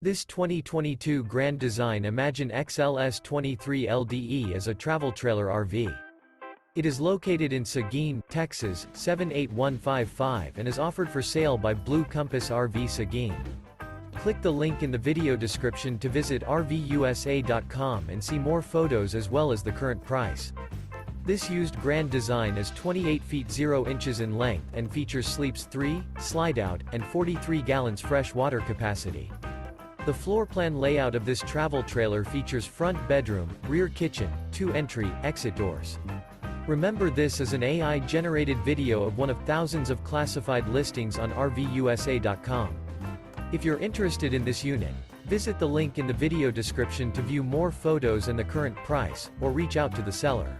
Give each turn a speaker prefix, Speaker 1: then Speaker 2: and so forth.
Speaker 1: This 2022 Grand Design Imagine XLS 23 LDE is a travel trailer RV. It is located in Seguin, Texas, 78155 and is offered for sale by Blue Compass RV Seguin. Click the link in the video description to visit RVUSA.com and see more photos as well as the current price. This used Grand Design is 28 feet 0 inches in length and features sleeps 3, slide-out, and 43 gallons fresh water capacity. The floor plan layout of this travel trailer features front bedroom, rear kitchen, 2 entry, exit doors. Remember, this is an AI-generated video of one of thousands of classified listings on RVUSA.com. If you're interested in this unit, visit the link in the video description to view more photos and the current price, or reach out to the seller.